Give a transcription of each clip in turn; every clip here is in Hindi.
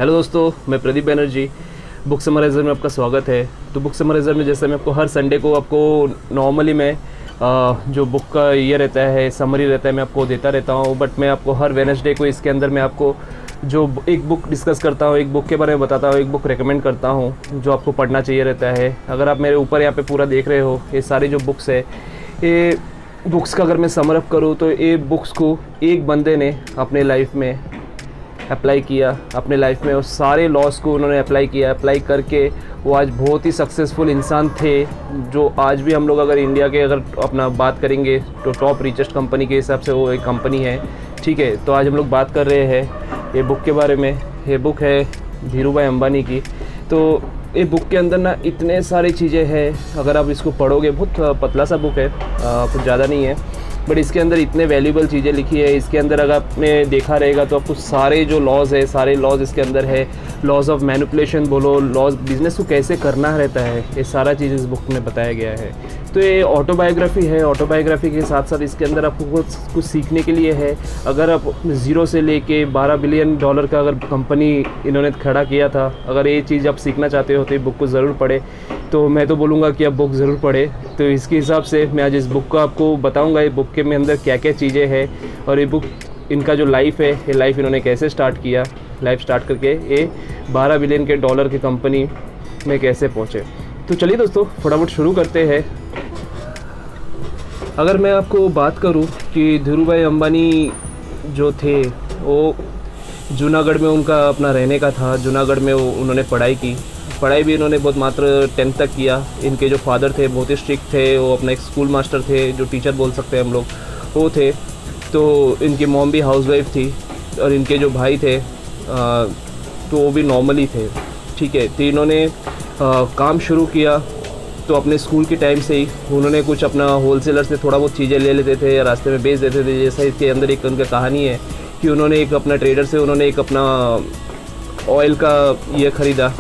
हेलो दोस्तों, मैं प्रदीप बैनर्जी। बुक समराइज़र में आपका स्वागत है। तो बुक समराइज़र में जैसे मैं आपको हर संडे को नॉर्मली मैं जो बुक का ये रहता है, समरी रहता है, मैं आपको देता रहता हूँ। बट मैं आपको हर वेडनेसडे को इसके अंदर मैं आपको जो एक बुक डिस्कस करता हूँ, एक बुक के बारे में बताता हूँ, एक बुक रेकमेंड करता हूँ जो आपको पढ़ना चाहिए रहता है। अगर आप मेरे ऊपर यहाँ पे पूरा देख रहे हो, ये सारी जो बुक्स है, ये बुक्स का अगर मैं समरअप करूँ तो ये बुक्स को एक बंदे ने अपने लाइफ में अप्लाई किया, अपने लाइफ में उस सारे लॉस को उन्होंने अप्लाई करके वो आज बहुत ही सक्सेसफुल इंसान थे। जो आज भी हम लोग अगर इंडिया के अगर अपना बात करेंगे तो टॉप रिचेस्ट कंपनी के हिसाब से वो एक कंपनी है। ठीक है, तो आज हम लोग बात कर रहे हैं ये बुक के बारे में। ये बुक है धीरू भाई अंबानी की। तो ये बुक के अंदर ना इतने सारी चीज़ें हैं, अगर आप इसको पढ़ोगे, बहुत पतला सा बुक है, कुछ ज़्यादा नहीं है, बट इसके अंदर इतने वैल्यूबल चीज़ें लिखी है। इसके अंदर अगर आपने देखा रहेगा तो आपको सारे जो लॉज है, सारे लॉज इसके अंदर है। लॉज ऑफ मैनिपुलेशन बोलो, लॉज बिजनेस को कैसे करना रहता है, ये सारा चीज़ इस बुक में बताया गया है। तो ये ऑटोबायोग्राफी है। ऑटोबायोग्राफी के साथ साथ इसके अंदर आपको कुछ सीखने के लिए है। अगर आप ज़ीरो से लेके $12 बिलियन का अगर कंपनी इन्होंने खड़ा किया था, अगर ये चीज़ आप सीखना चाहते हो तो ये बुक को ज़रूर पढ़े। तो मैं तो बोलूँगा कि आप बुक ज़रूर पढ़े। तो इसके हिसाब से मैं आज इस बुक को आपको बताऊँगा, ये बुक के में अंदर क्या क्या चीज़ें हैं, और ये बुक इनका जो लाइफ है, ये लाइफ इन्होंने कैसे स्टार्ट किया, लाइफ स्टार्ट करके ये $12 बिलियन की कंपनी में कैसे पहुँचे। तो चलिए दोस्तों, फटाफट शुरू करते हैं। अगर मैं आपको बात करूं कि धीरू भाई अंबानी जो थे, वो जूनागढ़ में उनका अपना रहने का था। जूनागढ़ में उन्होंने पढ़ाई भी इन्होंने बहुत मात्र 10th तक किया। इनके जो फादर थे बहुत ही स्ट्रिक्ट थे, वो अपना एक स्कूल मास्टर थे, जो टीचर बोल सकते हैं हम लोग, वो थे। तो इनकी मॉम भी हाउसवाइफ थी, और इनके जो भाई थे तो वो भी नॉर्मली थे। ठीक है, तो इन्होंने काम शुरू किया तो अपने स्कूल के टाइम से ही उन्होंने कुछ अपना होलसेलर से थोड़ा बहुत चीज़ें ले लेते थे या रास्ते में बेच देते थे। जैसा इसके अंदर एक उनका कहानी है कि उन्होंने एक अपना ट्रेडर से उन्होंने एक अपना ऑयल का ये ख़रीदा,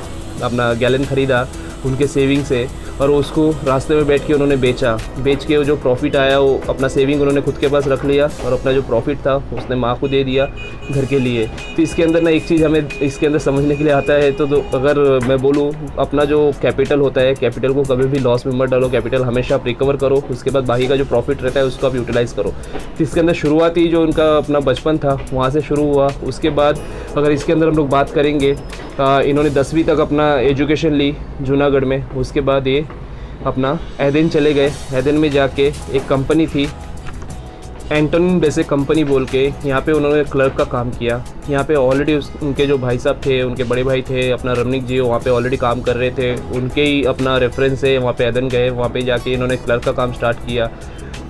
अपना गैलन ख़रीदा उनके सेविंग से, और उसको रास्ते में बैठ के उन्होंने बेच के जो प्रॉफिट आया वो अपना सेविंग उन्होंने खुद के पास रख लिया, और अपना जो प्रॉफिट था उसने माँ को दे दिया घर के लिए। तो इसके अंदर ना एक चीज़ हमें इसके अंदर समझने के लिए आता है। तो अगर मैं बोलूँ, अपना जो कैपिटल होता है, कैपिटल को कभी भी लॉस में मत डालो। कैपिटल हमेशा आप रिकवर करो, उसके बाद बाकी का जो प्रॉफिट रहता है उसको आप यूटिलाइज़ करो। तो इसके अंदर शुरुआती जो उनका अपना बचपन था वहाँ से शुरू हुआ। उसके बाद अगर इसके अंदर हम लोग बात करेंगे, इन्होंने 10वीं तक अपना एजुकेशन ली जूनागढ़ में। उसके बाद ये अपना एदेन चले गए। एदेन में जाके एक कंपनी थी एंटोनिन बेसिक कंपनी बोल के, यहाँ पे उन्होंने क्लर्क का काम किया। यहाँ पे ऑलरेडी उनके जो भाई साहब थे, उनके बड़े भाई थे अपना रमनिक जी, वहाँ पे ऑलरेडी काम कर रहे थे। उनके ही अपना रेफरेंस है, वहाँ पे एदेन गए, वहाँ पे जाके इन्होंने क्लर्क का काम स्टार्ट किया।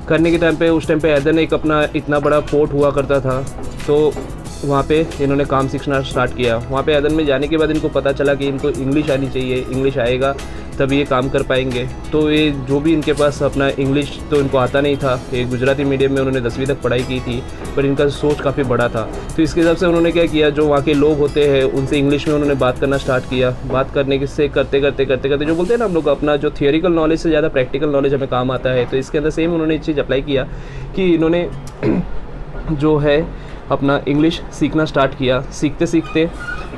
करने के टाइम पे उस टाइम पे एदेन एक अपना इतना बड़ा पोर्ट हुआ करता था, तो वहाँ पे इन्होंने काम सीखना स्टार्ट किया। वहाँ पे एदेन में जाने के बाद इनको पता चला कि इनको इंग्लिश आनी चाहिए, इंग्लिश आएगा तब ये काम कर पाएंगे। तो ये जो भी इनके पास अपना इंग्लिश तो इनको आता नहीं था। एक गुजराती मीडियम में उन्होंने 10वीं तक पढ़ाई की थी, पर इनका सोच काफ़ी बड़ा था। तो इसके हिसाब से उन्होंने क्या किया, जो वहाँ के लोग होते हैं उनसे इंग्लिश में उन्होंने बात करना स्टार्ट किया। बात करने से करते जो बोलते हैं ना हम लोग, अपना जो थियोरिकल नॉलेज से ज़्यादा प्रैक्टिकल नॉलेज हमें काम आता है। तो इसके अंदर सेम उन्होंने एक चीज़ अप्लाई किया कि इन्होंने जो है अपना इंग्लिश सीखना स्टार्ट किया। सीखते सीखते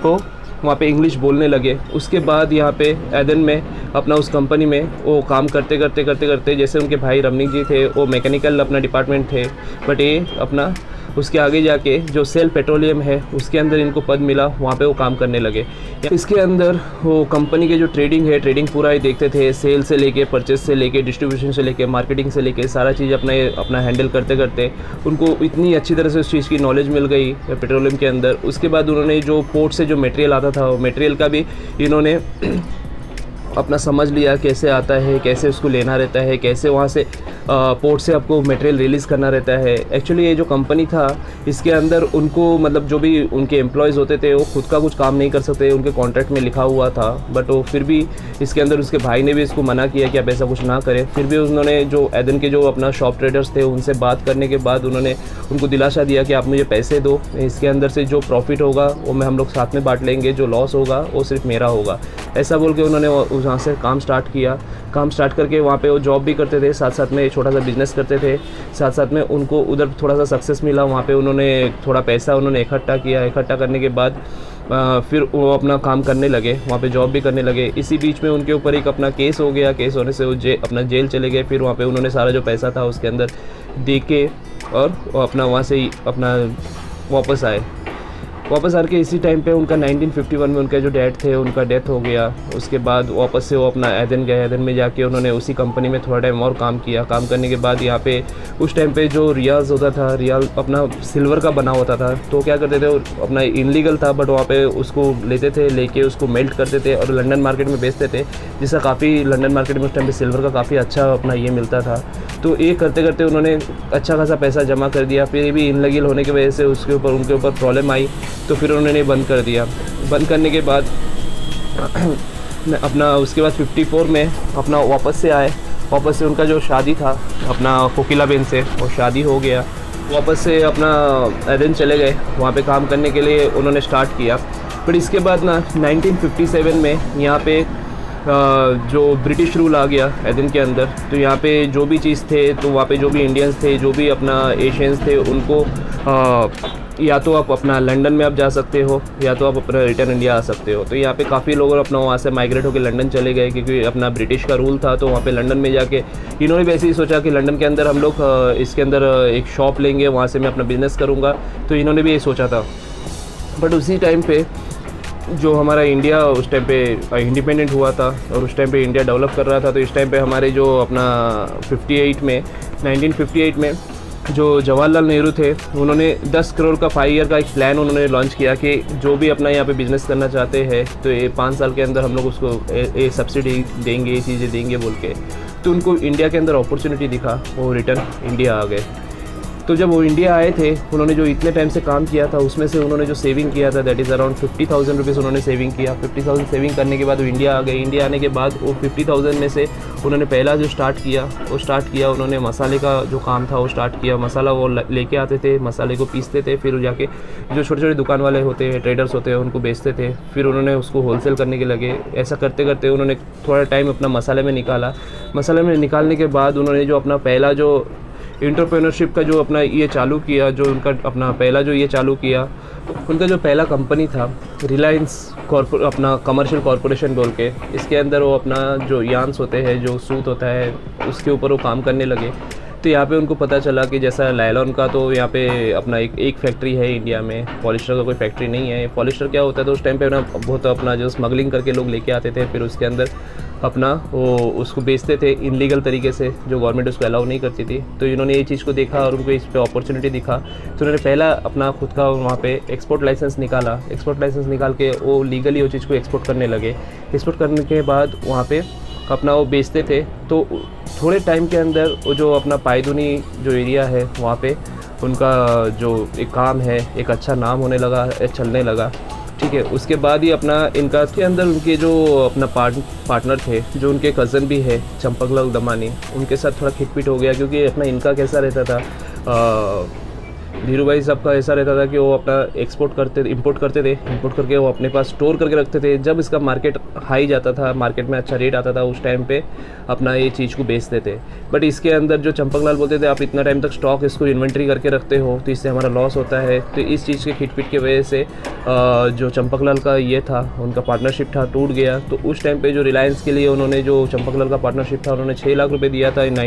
वो वहाँ पे इंग्लिश बोलने लगे। उसके बाद यहाँ पे एदेन में अपना उस कंपनी में वो काम करते जैसे उनके भाई रमनिक जी थे, वो मैकेनिकल अपना डिपार्टमेंट थे, बट ये अपना उसके आगे जाके जो सेल पेट्रोलियम है उसके अंदर इनको पद मिला, वहाँ पे वो काम करने लगे। इसके अंदर वो कंपनी के जो ट्रेडिंग पूरा ही देखते थे, सेल से लेके, परचेस से लेके, डिस्ट्रीब्यूशन से लेके, मार्केटिंग से लेके, सारा चीज़ अपना हैंडल करते उनको इतनी अच्छी तरह से उस चीज़ की नॉलेज मिल गई पेट्रोलियम के अंदर। उसके बाद उन्होंने जो पोर्ट से जो मटेरियल आता था, वो मटेरियल का भी इन्होंने अपना समझ लिया कैसे आता है, कैसे उसको लेना रहता है, कैसे वहाँ से पोर्ट से आपको मटेरियल रिलीज़ करना रहता है। एक्चुअली ये जो कंपनी था इसके अंदर उनको मतलब जो भी उनके एम्प्लॉयज़ होते थे वो खुद का कुछ काम नहीं कर सकते, उनके कॉन्ट्रैक्ट में लिखा हुआ था। बट वो फिर भी इसके अंदर उसके भाई ने भी इसको मना किया कि आप ऐसा कुछ ना करें। फिर भी उन्होंने जो एदेन के जो अपना शॉप ट्रेडर्स थे उनसे बात करने के बाद उन्होंने उनको दिलासा दिया कि आप मुझे पैसे दो, इसके अंदर से जो प्रॉफिट होगा वो मैं हम लोग साथ में बांट लेंगे, जो लॉस होगा वो सिर्फ मेरा होगा। ऐसा बोल के उन्होंने वहाँ से काम स्टार्ट किया। काम स्टार्ट करके वहाँ पे वो जॉब भी करते थे, साथ साथ में छोटा सा बिजनेस करते थे। साथ साथ में उनको उधर थोड़ा सा सक्सेस मिला, वहाँ पे उन्होंने थोड़ा पैसा उन्होंने इकट्ठा किया। इकट्ठा करने के बाद फिर वो अपना काम करने लगे, वहाँ पे जॉब भी करने लगे। इसी बीच में उनके ऊपर एक अपना केस हो गया, केस होने से वो अपना जेल चले गए। फिर वहाँ पे उन्होंने सारा जो पैसा था उसके अंदर दे के और वो अपना वहाँ से ही अपना वापस आए। वापस आके इसी टाइम पे उनका 1951 में उनका जो डैड थे उनका डेथ हो गया। उसके बाद वापस से वो अपना एदन गए। एदन में जाके उन्होंने उसी कंपनी में थोड़ा टाइम और काम किया। काम करने के बाद यहाँ पे उस टाइम पे जो रियाज होता था, रियाल अपना सिल्वर का बना होता था, तो क्या करते थे, अपना इनलीगल था बट वहाँ पे उसको लेते थे, लेके उसको मेल्ट करते थे और लंदन मार्केट में बेचते थे, जिसका काफ़ी लंदन मार्केट में उस टाइम पर सिल्वर का काफ़ी अच्छा अपना ये मिलता था। तो ये करते करते उन्होंने अच्छा खासा पैसा जमा कर दिया। फिर भी इनलीगल होने की वजह से उनके ऊपर प्रॉब्लम आई, तो फिर उन्होंने बंद कर दिया। बंद करने के बाद अपना उसके बाद 54 में अपना वापस से आए। वापस से उनका जो शादी था अपना कोकिला बेन से, वो शादी हो गया। वापस से अपना एदन चले गए, वहाँ पे काम करने के लिए उन्होंने स्टार्ट किया। फिर इसके बाद ना 1957 में यहाँ पे जो ब्रिटिश रूल आ गया एदन के अंदर, तो यहाँ पे जो भी चीज़ थे, तो वहाँ पे जो भी इंडियंस थे, जो भी अपना एशियंस थे, उनको या तो आप अपना लंदन में आप जा सकते हो या तो आप अपना रिटर्न इंडिया आ सकते हो। तो यहाँ पे काफ़ी लोग अपना वहाँ से माइग्रेट होकर लंदन चले गए, क्योंकि अपना ब्रिटिश का रूल था। तो वहाँ पे लंदन में जाके इन्होंने भी ऐसे ही सोचा कि लंदन के अंदर हम लोग इसके अंदर एक शॉप लेंगे, वहाँ से मैं अपना बिज़नेस करूँगा। तो इन्होंने भी ये सोचा था। बट उसी टाइम पे जो हमारा इंडिया उस टाइम पे इंडिपेंडेंट हुआ था और उस टाइम पे इंडिया डेवलप कर रहा था, तो इस टाइम पे हमारे जो अपना 1958 में जो जवाहरलाल नेहरू थे, उन्होंने 10 करोड़ का 5 ईयर का एक प्लान उन्होंने लॉन्च किया कि जो भी अपना यहाँ पे बिज़नेस करना चाहते हैं, तो ये 5 साल के अंदर हम लोग उसको ये सब्सिडी देंगे, ये चीज़ें देंगे बोल के। तो उनको इंडिया के अंदर अपॉर्चुनिटी दिखा, वो रिटर्न इंडिया आ गए। तो जब वो इंडिया आए थे, उन्होंने जो इतने टाइम से काम किया था उसमें से उन्होंने जो सेविंग किया था, दैट इज़ अराउंड 50,000 रुपीज़ उन्होंने सेविंग किया। 50,000 सेविंग करने के बाद वो इंडिया आ गए। इंडिया आने के बाद वो 50,000 में से उन्होंने पहला जो स्टार्ट किया उन्होंने मसाले का जो काम था वो स्टार्ट किया। मसाला वो लेके आते थे, मसाले को पीसते थे, फिर जाके जो छोटे छोटे दुकान वाले होते हैं, ट्रेडर्स होते हैं, उनको बेचते थे। फिर उन्होंने उसको होलसेल करने के लगे। ऐसा करते करते उन्होंने थोड़ा टाइम अपना मसाले में निकाला। मसाले में निकालने के बाद उन्होंने जो अपना पहला जो एंटरप्रेन्योरशिप का जो अपना ये चालू किया, जो उनका अपना पहला जो ये चालू किया, उनका जो पहला कंपनी था रिलायंस अपना कमर्शियल कॉरपोरेशन बोल के। इसके अंदर वो अपना जो यार्न्स होते हैं, जो सूत होता है, उसके ऊपर वो काम करने लगे। तो यहाँ पे उनको पता चला कि जैसा लायलॉन का तो यहाँ पे अपना एक फैक्ट्री है इंडिया में, पॉलिस्टर का कोई फैक्ट्री नहीं है। पॉलिस्टर क्या होता है, तो उस टाइम पे ना बहुत अपना जो स्मगलिंग करके लोग लेके आते थे, फिर उसके अंदर अपना वो उसको बेचते थे इनलीगल तरीके से, जो गवर्नमेंट उसको अलाउ नहीं करती थी। तो इन्होंने ये चीज़ को देखा और उनको इस पे अपॉर्चुनिटी दिखा, तो उन्होंने पहला अपना खुद का वहाँ पे एक्सपोर्ट लाइसेंस निकाला। एक्सपोर्ट लाइसेंस निकाल के वो लीगली वो चीज़ को एक्सपोर्ट करने लगे। एक्सपोर्ट करने के बाद वहाँ पे अपना वो बेचते थे। तो थोड़े टाइम के अंदर वो जो अपना पायदुनी जो एरिया है, वहाँ पे उनका जो एक काम है, एक अच्छा नाम होने लगा, चलने लगा। ठीक है, उसके बाद ही अपना इनका के अंदर उनके जो अपना पार्टनर थे, जो उनके कज़न भी है चंपकलाल दमानी, उनके साथ थोड़ा खिटपिट हो गया। क्योंकि अपना इनका कैसा रहता था, धीरू भाई साहब का ऐसा रहता था कि वो अपना इंपोर्ट करते थे, इंपोर्ट करके वो अपने पास स्टोर करके रखते थे। जब इसका मार्केट हाई जाता था, मार्केट में अच्छा रेट आता था, उस टाइम पे अपना ये चीज़ को बेचते थे। बट इसके अंदर जो चंपकलाल बोलते थे, आप इतना टाइम तक स्टॉक इसको इन्वेंट्री करके रखते हो तो इससे हमारा लॉस होता है। तो इस चीज़ के खिटपिट की वजह से जो चंपकलाल का ये था, उनका पार्टनरशिप था, टूट गया। तो उस टाइम पर जो रिलायंस के लिए उन्होंने जो चंपकलाल का पार्टनरशिप था, उन्होंने 6 लाख रुपये दिया था इन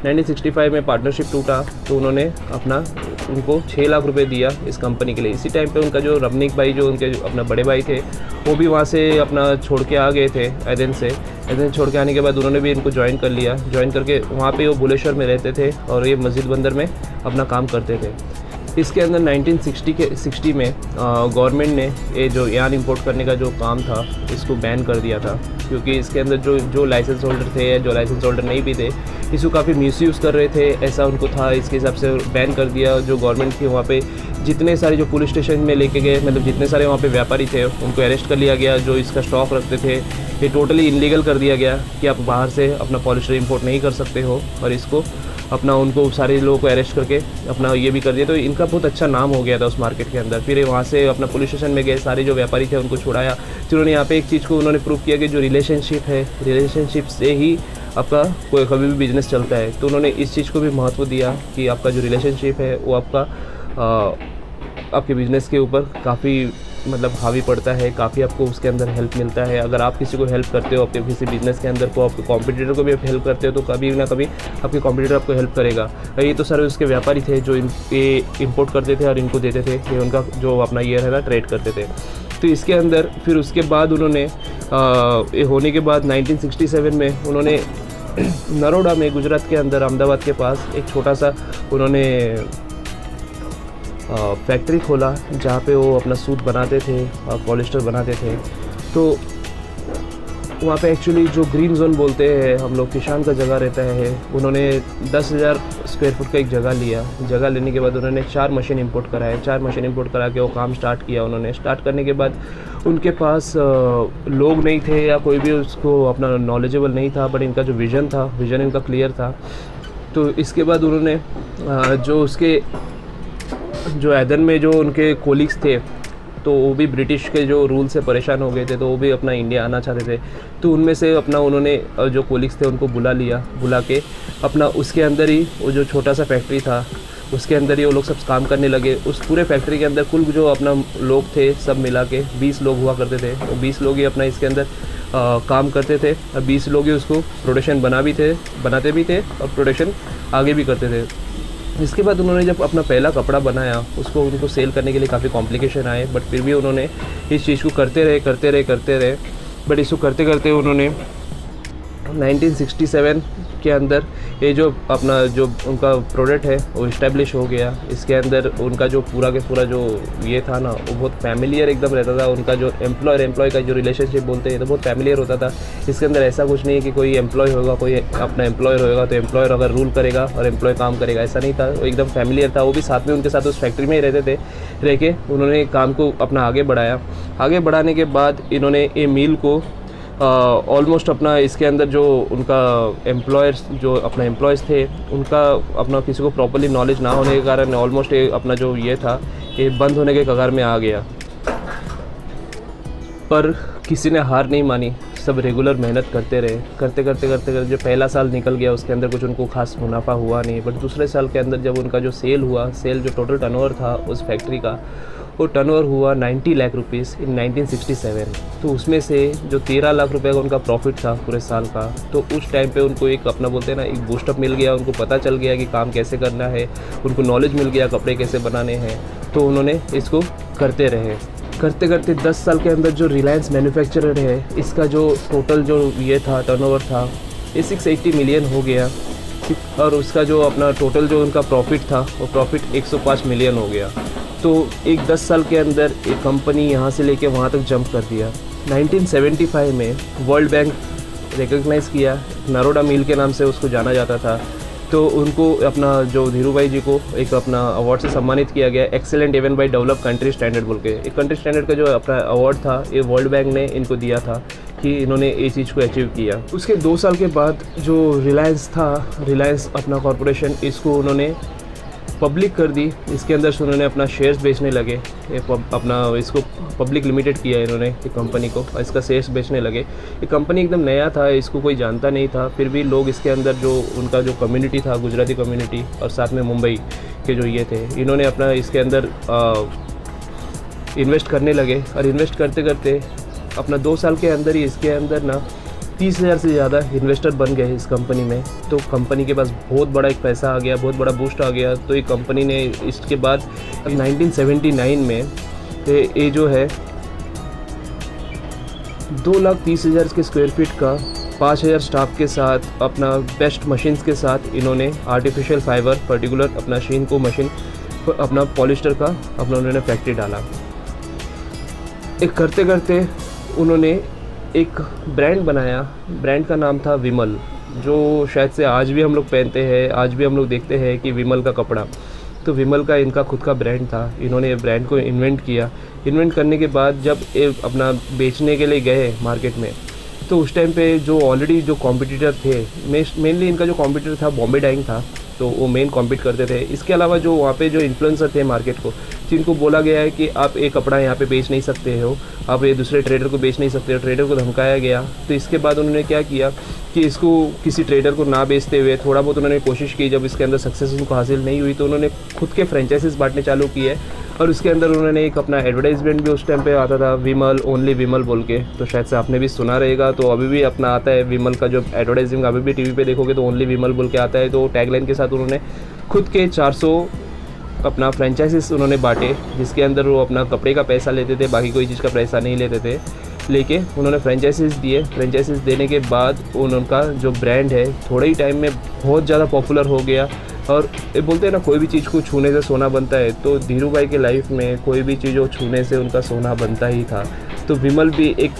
1965 में पार्टनरशिप टूटा। तो उन्होंने उनको 6 लाख रुपए दिया इस कंपनी के लिए। इसी टाइम पे उनका जो रमनीक भाई, जो उनके अपना बड़े भाई थे, वो भी वहाँ से अपना छोड़ के आ गए थे एदन से। एदन छोड़ के आने के बाद उन्होंने भी इनको ज्वाइन कर लिया। ज्वाइन करके वहाँ पे वो भुवनेश्वर में रहते थे और ये मस्जिद बंदर में अपना काम करते थे। इसके अंदर 1960 में गवर्नमेंट ने ये जो यार्न इंपोर्ट करने का जो काम था, इसको बैन कर दिया था। क्योंकि इसके अंदर जो लाइसेंस होल्डर थे, जो लाइसेंस होल्डर नहीं भी थे, इसको काफ़ी मिसयूज़ कर रहे थे, ऐसा उनको था। इसके हिसाब से बैन कर दिया। जो गवर्नमेंट थी वहाँ पे जितने सारे जो पुलिस स्टेशन में लेके गए, मतलब जितने सारे वहाँ पे व्यापारी थे, उनको अरेस्ट कर लिया गया। जो इसका स्टॉक रखते थे, ये टोटली इनलीगल कर दिया गया कि आप बाहर से अपना पॉलिस्टर इंपोर्ट नहीं कर सकते हो। और इसको अपना उनको सारे लोगों को अरेस्ट करके अपना ये भी कर दिया। तो इनका बहुत अच्छा नाम हो गया था उस मार्केट के अंदर। फिर वहाँ से अपना पुलिस स्टेशन में गए, सारे जो व्यापारी थे उनको छुड़ाया। फिर उन्होंने यहाँ पे एक चीज़ को उन्होंने प्रूव किया कि जो रिलेशनशिप है, रिलेशनशिप से ही आपका कोई कभी भी बिजनेस चलता है। तो उन्होंने इस चीज़ को भी महत्व दिया कि आपका जो रिलेशनशिप है वो आपका आपके बिज़नेस के ऊपर काफ़ी मतलब हावी पड़ता है, काफ़ी आपको उसके अंदर हेल्प मिलता है। अगर आप किसी को हेल्प करते हो आपके किसी बिज़नेस के अंदर को, आपके कॉम्पिटिटर को भी आप हेल्प करते हो, तो कभी ना कभी आपके कॉम्पिटिटर आपको हेल्प करेगा। ये तो सारे उसके व्यापारी थे जो ये इंपोर्ट करते थे और इनको देते थे, ये उनका जो अपना ईयर है ना ट्रेड करते थे। तो इसके अंदर फिर उसके बाद उन्होंने ये होने के बाद 1967 में उन्होंने नरोडा में, गुजरात के अंदर अहमदाबाद के पास एक छोटा सा उन्होंने फैक्ट्री खोला जहाँ पे वो अपना सूट बनाते थे और पॉलिस्टर बनाते थे। तो वहाँ पे एक्चुअली जो ग्रीन जोन बोलते हैं हम लोग, किसान का जगह रहता है, उन्होंने 10,000 स्क्वायर फुट का एक जगह लिया। जगह लेने के बाद उन्होंने 4 मशीन इंपोर्ट कराए। 4 मशीन इंपोर्ट करा के वो काम स्टार्ट किया। उन्होंने स्टार्ट करने के बाद उनके पास लोग नहीं थे या कोई भी उसको अपना नॉलेजेबल नहीं था, बट इनका जो विज़न था, विज़न इनका क्लियर था। तो इसके बाद उन्होंने जो उसके जो ऐदन में जो उनके कोलिग्स थे, तो वो भी ब्रिटिश के जो रूल से परेशान हो गए थे, तो वो भी अपना इंडिया आना चाहते थे। तो उनमें से अपना उन्होंने जो कोलिग्स थे उनको बुला लिया, बुला के अपना उसके अंदर ही वो जो छोटा सा फैक्ट्री था उसके अंदर ही वो लोग सब काम करने लगे। उस पूरे फैक्ट्री के अंदर कुल जो अपना लोग थे सब मिला के 20 लोग हुआ करते थे। वो 20 लोग ही अपना इसके अंदर काम करते थे और 20 लोग ही उसको प्रोडक्शन बनाते भी थे और प्रोडक्शन आगे भी करते थे। इसके बाद उन्होंने जब अपना पहला कपड़ा बनाया, उसको उनको सेल करने के लिए काफ़ी कॉम्प्लिकेशन आए, बट फिर भी उन्होंने इस चीज़ को करते रहे। बट इसको करते करते उन्होंने 1967 के अंदर ये जो अपना जो उनका प्रोडक्ट है वो इस्टेब्लिश हो गया। इसके अंदर उनका जो पूरा के पूरा जो ये था ना, वो बहुत फैमिलियर एकदम रहता था। उनका जो एम्प्लॉय का जो रिलेशनशिप बोलते हैं तो बहुत फैमिलियर होता था। इसके अंदर ऐसा कुछ नहीं है कि कोई एम्प्लॉय होगा, कोई अपना एम्प्लॉयर होगा तो एम्प्लॉयर अगर रूल करेगा और एम्प्लॉय काम करेगा, ऐसा नहीं था। वो एकदम फैमिलियर था। वो भी साथ में उनके साथ उस फैक्ट्री में ही रहते थे। रह के उन्होंने काम को अपना आगे बढ़ाया। आगे बढ़ाने के बाद इन्होंने ये मिल को ऑलमोस्ट अपना इसके अंदर जो उनका एम्प्लॉयज़ थे उनका अपना किसी को प्रॉपर्ली नॉलेज ना होने के कारण ऑलमोस्ट अपना जो ये था ये बंद होने के कगार में आ गया। पर किसी ने हार नहीं मानी, सब रेगुलर मेहनत करते रहे। करते जो पहला साल निकल गया उसके अंदर कुछ उनको खास मुनाफा हुआ नहीं, बट दूसरे साल के अंदर जब उनका जो सेल जो टोटल टर्नओवर था उस फैक्ट्री का, वो टर्नओवर हुआ 90 लाख रुपीज़ इन 1967। तो उसमें से जो 13 लाख रुपए का उनका प्रॉफिट था पूरे साल का, तो उस टाइम पे उनको एक अपना बोलते हैं ना एक बूस्टअप मिल गया। उनको पता चल गया कि काम कैसे करना है, उनको नॉलेज मिल गया कपड़े कैसे बनाने हैं। तो उन्होंने इसको करते रहे। करते 10 साल के अंदर जो रिलायंस मैन्युफैक्चरर है, इसका जो टोटल जो ये था टर्नओवर था ये 680 मिलियन हो गया। और उसका जो अपना टोटल जो उनका प्रॉफिट था वो प्रॉफिट 105 मिलियन हो गया। तो एक 10 साल के अंदर एक कंपनी यहाँ से लेके वहाँ तक जंप कर दिया। 1975 में वर्ल्ड बैंक रिकॉग्नाइज़ किया, नरोडा मिल के नाम से उसको जाना जाता था। तो उनको अपना जो धीरू भाई जी को एक अपना अवार्ड से सम्मानित किया गया, excellent even by develop country standard बोल के। एक कंट्री स्टैंडर्ड का जो अपना अवार्ड था ये वर्ल्ड बैंक ने इनको दिया था कि इन्होंने ये चीज़ को अचीव किया। उसके 2 साल के बाद जो रिलायंस था, रिलायंस अपना कॉरपोरेशन, इसको उन्होंने पब्लिक कर दी। इसके अंदर से उन्होंने अपना शेयर्स बेचने लगे। अपना इसको पब्लिक लिमिटेड किया इन्होंने एक कंपनी को, और इसका शेयर्स बेचने लगे। ये कंपनी एकदम नया था, इसको कोई जानता नहीं था, फिर भी लोग इसके अंदर जो उनका जो कम्युनिटी था, गुजराती कम्युनिटी और साथ में मुंबई के जो ये थे, इन्होंने अपना इसके अंदर इन्वेस्ट करने लगे। और इन्वेस्ट करते अपना 2 साल के अंदर ही इसके अंदर ना 30,000 से ज़्यादा इन्वेस्टर बन गए इस कंपनी में। तो कंपनी के पास बहुत बड़ा एक पैसा आ गया, बहुत बड़ा बूस्ट आ गया। तो ये कंपनी ने इसके बाद 1979 में ये जो है 2,30,000 के स्क्वायर फीट का 5,000 स्टाफ के साथ अपना बेस्ट मशीन्स के साथ इन्होंने आर्टिफिशियल फाइबर पर्टिकुलर अपना मशीन अपना पॉलिस्टर का अपना उन्होंने फैक्ट्री डाला। एक करते उन्होंने एक ब्रांड बनाया। ब्रांड का नाम था विमल, जो शायद से आज भी हम लोग पहनते हैं, आज भी हम लोग देखते हैं कि विमल का कपड़ा। तो विमल का इनका खुद का ब्रांड था। इन्होंने ब्रांड को इन्वेंट किया। इन्वेंट करने के बाद जब ये अपना बेचने के लिए गए मार्केट में, तो उस टाइम पे जो ऑलरेडी जो कॉम्पिटिटर थे, मेनली इनका जो कॉम्पिटिटर था बॉम्बे डाइंग था, तो वो मेन कॉम्पीट करते थे। इसके अलावा जो वहाँ पे जो इन्फ्लुएंसर थे मार्केट को, जिनको बोला गया है कि आप एक कपड़ा यहाँ पे बेच नहीं सकते हो, आप ये दूसरे ट्रेडर को बेच नहीं सकते हो, ट्रेडर को धमकाया गया। तो इसके बाद उन्होंने क्या किया कि इसको किसी ट्रेडर को ना बेचते हुए थोड़ा बहुत उन्होंने कोशिश की। जब इसके अंदर सक्सेस उनको हासिल नहीं हुई तो उन्होंने खुद के फ्रेंचाइजीज बांटने चालू किए और उसके अंदर उन्होंने एक अपना एडवर्टाइजमेंट भी उस टाइम पे आता था, विमल, ओनली विमल बोल के। तो शायद से आपने भी सुना रहेगा। तो अभी भी अपना आता है विमल का जो एडवर्टाइजिंग, अभी भी टीवी पे देखोगे तो ओनली विमल बोल के आता है। तो टैगलाइन के साथ उन्होंने खुद के 400 अपना फ्रेंचाइजीज उन्होंने बांटे, जिसके अंदर वो अपना कपड़े का पैसा लेते थे, बाकी कोई चीज़ का पैसा नहीं लेते थे। लेके उन्होंने फ्रेंचाइजीज दिए। फ्रेंचाइजीज देने के बाद उनका जो ब्रांड है थोड़े ही टाइम में बहुत ज़्यादा पॉपुलर हो गया। और ये बोलते हैं ना, कोई भी चीज़ को छूने से सोना बनता है। तो धीरू भाई के लाइफ में कोई भी चीज़ वो छूने से उनका सोना बनता ही था। तो विमल भी एक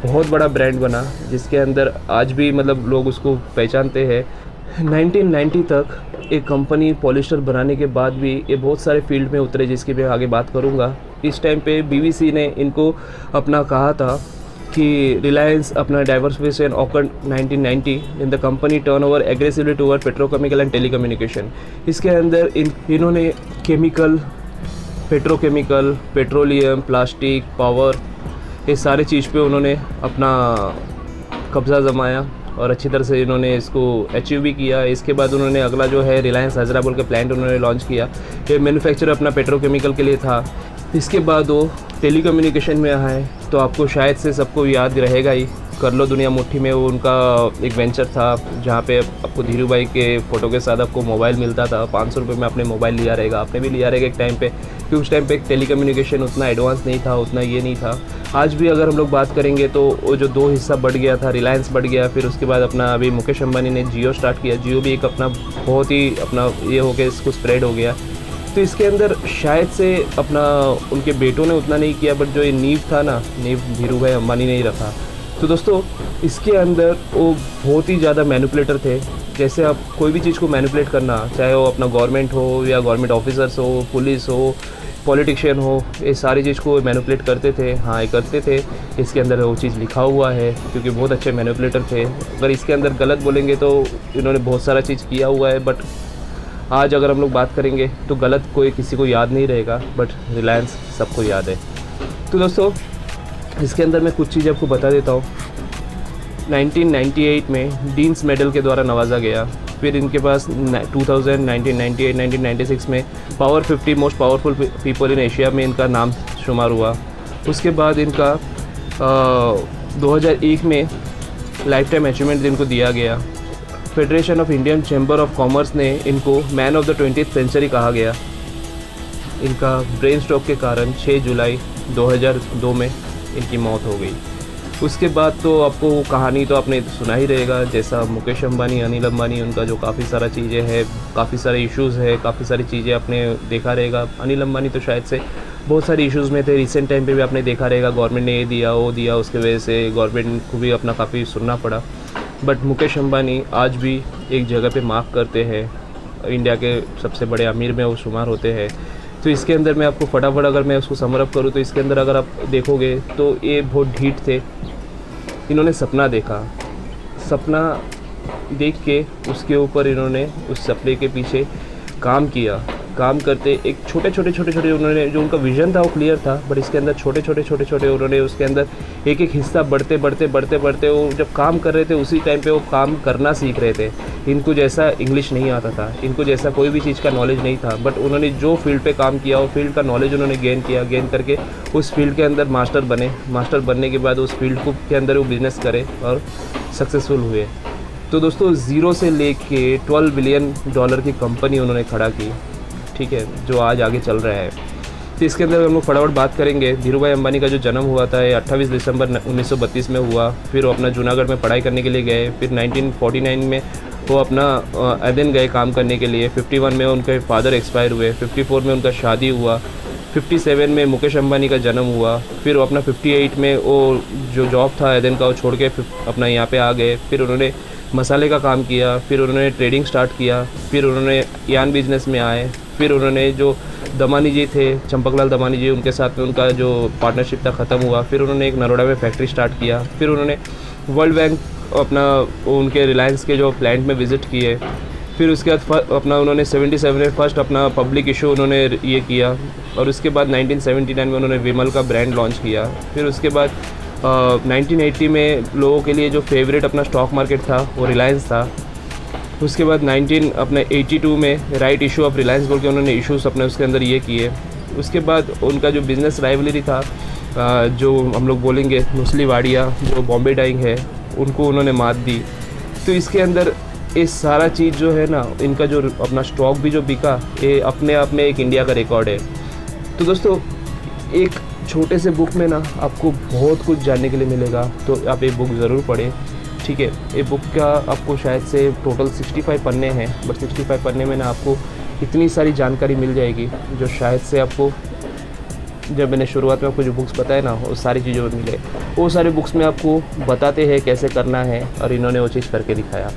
बहुत बड़ा ब्रांड बना, जिसके अंदर आज भी मतलब लोग उसको पहचानते हैं। 1990 तक एक कंपनी पॉलिस्टर बनाने के बाद भी ये बहुत सारे फील्ड में उतरे, जिसकी मैं आगे बात करूँगा। इस टाइम पे बीवीसी ने इनको अपना कहा था कि रिलायंस अपना diversification awkward 1990 in the company turnover aggressively toward petrochemical and telecommunication. इसके अंदर इन्होंने chemical, petrochemical, petroleum, plastic, power, ये सारे चीज़ पे उन्होंने अपना कब्ज़ा जमाया और अच्छी तरह से इन्होंने इसको अचीव भी किया। इसके बाद उन्होंने अगला जो है रिलायंस हैदराबाद के प्लांट उन्होंने लॉन्च किया। ये मैन्युफैक्चर अपना पेट्रोकेमिकल के लिए था। इसके बाद वो टेलीकम्युनिकेशन में आए। तो आपको शायद से सबको याद रहेगा ही, कर लो दुनिया मुट्ठी में वो उनका एक वेंचर था, जहाँ पे आपको धीरू भाई के फ़ोटो के साथ आपको मोबाइल मिलता था। 500 रुपये में आपने मोबाइल लिया रहेगा, आपने भी लिया रहेगा एक टाइम पे, क्योंकि उस टाइम पे टेलीकम्युनिकेशन उतना एडवांस नहीं था, उतना ये नहीं था। आज भी अगर हम लोग बात करेंगे तो वो जो 2 हिस्सा बढ़ गया था, रिलायंस बढ़ गया, फिर उसके बाद अपना अभी मुकेश अंबानी ने जियो स्टार्ट किया। जियो भी एक अपना बहुत ही अपना ये हो गया, इसको स्प्रेड हो गया। तो इसके अंदर शायद से अपना उनके बेटों ने उतना नहीं किया, बट जो ये नींव था ना, नींव धीरू भाई अंबानी ने ही रखा। तो दोस्तों इसके अंदर वो बहुत ही ज़्यादा मैनिपुलेटर थे। जैसे आप कोई भी चीज़ को मैनिपुलेट करना, चाहे वो अपना गवर्नमेंट हो या गवर्नमेंट ऑफिसर्स हो, पुलिस हो, पॉलिटिशियन हो, ये सारी चीज़ को मैनिपुलेट करते थे। हाँ, ये करते थे। इसके अंदर वो चीज़ लिखा हुआ है, क्योंकि बहुत अच्छे मैनिपुलेटर थे। अगर इसके अंदर गलत बोलेंगे तो इन्होंने बहुत सारा चीज़ किया हुआ है, बट आज अगर हम लोग बात करेंगे तो गलत कोई किसी को याद नहीं रहेगा, बट रिलायंस सबको याद है। तो दोस्तों इसके अंदर मैं कुछ चीज़ें आपको बता देता हूँ। 1998 में डीन्स मेडल के द्वारा नवाजा गया। फिर इनके पास 2000, 1998, 1996 में power 50 most powerful people in Asia में इनका नाम शुमार हुआ। उसके बाद इनका 2001 में लाइफ टाइम अचीवमेंट इनको दिया गया। Federation of Indian chamber of commerce ने इनको man of the 20th century कहा गया। इनका ब्रेन स्ट्रोक के कारण 6 जुलाई 2002 में इनकी मौत हो गई। उसके बाद तो आपको वो कहानी तो आपने सुना ही रहेगा, जैसा मुकेश अंबानी, अनिल अंबानी, उनका जो काफ़ी सारा चीज़ें हैं, काफ़ी सारे इश्यूज़ है, काफ़ी सारी चीज़ें आपने देखा रहेगा। अनिल अंबानी तो शायद से बहुत सारे इश्यूज़ में थे। रिसेंट टाइम पे भी आपने देखा रहेगा, गवर्नमेंट ने ये दिया वो दिया, उसके वजह से गवर्नमेंट को भी अपना काफ़ी सुनना पड़ा। बट मुकेश अंबानी आज भी एक जगह पे मार्क करते हैं, इंडिया के सबसे बड़े अमीर में वो शुमार होते हैं। तो इसके अंदर मैं आपको फटाफट अगर मैं उसको समरअप करूँ तो इसके अंदर अगर आप देखोगे तो ये बहुत ढीठ थे। इन्होंने सपना देखा, सपना देख के उसके ऊपर इन्होंने उस सपने के पीछे काम किया। काम करते एक छोटे छोटे उन्होंने जो उनका विज़न था वो क्लियर था, बट इसके अंदर छोटे छोटे उन्होंने उसके अंदर एक हिस्सा बढ़ते वो जब काम कर रहे थे उसी टाइम पे वो काम करना सीख रहे थे। इनको जैसा इंग्लिश नहीं आता था, इनको जैसा कोई भी चीज़ का नॉलेज नहीं था, बट उन्होंने जो फील्ड पे काम किया वो फील्ड का नॉलेज उन्होंने गेन किया। गेन करके उस फील्ड के अंदर मास्टर बने। मास्टर बनने के बाद उस फील्ड को के अंदर वो बिज़नेस करे और सक्सेसफुल हुए। तो दोस्तों ज़ीरो से लेके $12 बिलियन की कंपनी उन्होंने खड़ा की, ठीक है, जो आज आगे चल रहा है। तो इसके अंदर हम लोग फटाफट बात करेंगे। धीरू भाई अंबानी का जो जन्म हुआ था ये 28 दिसंबर 1932 में हुआ। फिर वो अपना जूनागढ़ में पढ़ाई करने के लिए गए। फिर 1949 में वो अपना एदेन गए काम करने के लिए। 51 में उनके फादर एक्सपायर हुए। 54 में उनका शादी हुआ। 57 में मुकेश अंबानी का जन्म हुआ। फिर वो अपना 58 में वो जो जॉब था एदेन का वो छोड़ के अपना यहाँ पे आ गए। फिर उन्होंने मसाले का काम किया। फिर उन्होंने ट्रेडिंग स्टार्ट किया। फिर उन्होंने यान बिजनेस में आए। फिर उन्होंने जो दमानी जी थे, चंपकलाल दमानी जी, उनके साथ में उनका जो पार्टनरशिप था ख़त्म हुआ। फिर उन्होंने एक नरोड़ा में फैक्ट्री स्टार्ट किया। फिर उन्होंने वर्ल्ड बैंक अपना उनके रिलायंस के जो प्लांट में विज़िट किए। फिर उसके बाद अपना उन्होंने 77 में फर्स्ट अपना पब्लिक इशू उन्होंने ये किया, और उसके बाद 1979 में उन्होंने विमल का ब्रांड लॉन्च किया। फिर उसके बाद 1980 में लोगों के लिए जो फेवरेट अपना स्टॉक मार्केट था वो रिलायंस था। उसके बाद 1982 में राइट इशू ऑफ रिलायंस बोल के उन्होंने इशूज़ अपने उसके अंदर ये किए। उसके बाद उनका जो बिज़नेस राइवलरी था, जो हम लोग बोलेंगे नुस्ली वाडिया जो बॉम्बे डाइंग है, उनको उन्होंने मात दी। तो इसके अंदर ये सारा चीज़ जो है ना, इनका जो अपना स्टॉक भी जो बिका, ये अपने आप में एक इंडिया का रिकॉर्ड है। तो दोस्तों, एक छोटे से बुक में ना आपको बहुत कुछ जानने के लिए मिलेगा, तो आप ये बुक ज़रूर पढ़ें, ठीक है। ये बुक का आपको शायद से टोटल 65 पन्ने हैं, बट 65 पन्ने में ना आपको इतनी सारी जानकारी मिल जाएगी जो शायद से आपको, जब मैंने शुरुआत में आपको जो बुक्स बताए ना, वो सारी चीज़ों में मिले। वो सारे बुक्स में आपको बताते हैं कैसे करना है, और इन्होंने वो चीज़ करके दिखाया।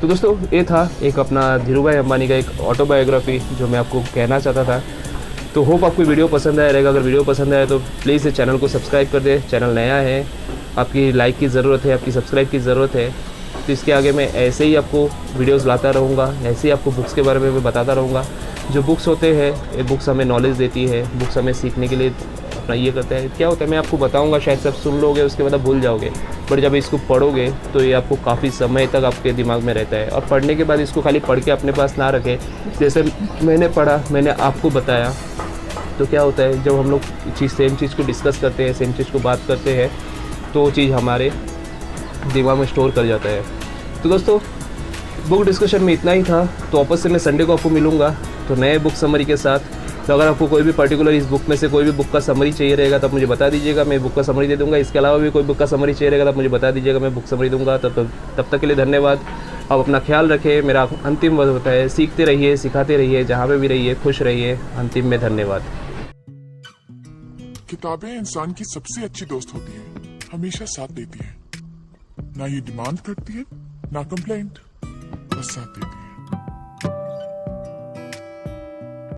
तो दोस्तों, ये था एक अपना धीरू भाई अंबानी का एक ऑटोबायोग्राफी जो मैं आपको कहना चाहता था। तो होप आपको वीडियो पसंद आया रहेगा। अगर वीडियो पसंद आया तो प्लीज़ इस चैनल को सब्सक्राइब कर दे। चैनल नया है, आपकी लाइक की ज़रूरत है, आपकी सब्सक्राइब की ज़रूरत है। तो इसके आगे मैं ऐसे ही आपको वीडियोस लाता रहूँगा, ऐसे ही आपको बुक्स के बारे में मैं बताता रहूँगा। जो बुक्स होते हैं, ये बुक्स हमें नॉलेज देती है, बुक्स हमें सीखने के लिए अपना ये करता है। क्या होता है मैं आपको बताऊँगा, शायद सब सुन लोगे, उसके बाद आप भूल जाओगे, बट जब इसको पढ़ोगे तो ये आपको काफ़ी समय तक आपके दिमाग में रहता है। और पढ़ने के बाद इसको खाली पढ़ के अपने पास ना रखें। जैसे मैंने पढ़ा, मैंने आपको बताया, तो क्या होता है जब हम लोग सेम चीज़ को डिस्कस करते हैं, सेम चीज़ को बात करते हैं, तो वो चीज़ हमारे दिमाग में स्टोर कर जाता है। तो दोस्तों, बुक डिस्कशन में इतना ही था। तो वापस से मैं संडे को आपको मिलूँगा तो नए बुक समरी के साथ। तो अगर आपको कोई भी पर्टिकुलर इस बुक में से कोई भी बुक का समरी चाहिए रहेगा तो आप मुझे बता दीजिएगा, मैं बुक का समरी दे दूँगा। इसके अलावा भी कोई बुक का समरी चाहिए रहेगा तो आप मुझे बता दीजिएगा, मैं बुक समरी दूँगा। तब तक के लिए धन्यवाद। आप अपना ख्याल रखें। मेरा अंतिम वर्ड होता है, सीखते रहिए, सिखाते रहिए, जहाँ पे भी रहिए खुश रहिए। अंतिम में धन्यवाद। किताबें इंसान की सबसे अच्छी दोस्त होती हैं, हमेशा साथ देती हैं। ना ये डिमांड करती है, ना कंप्लेंट, बस साथ देती है।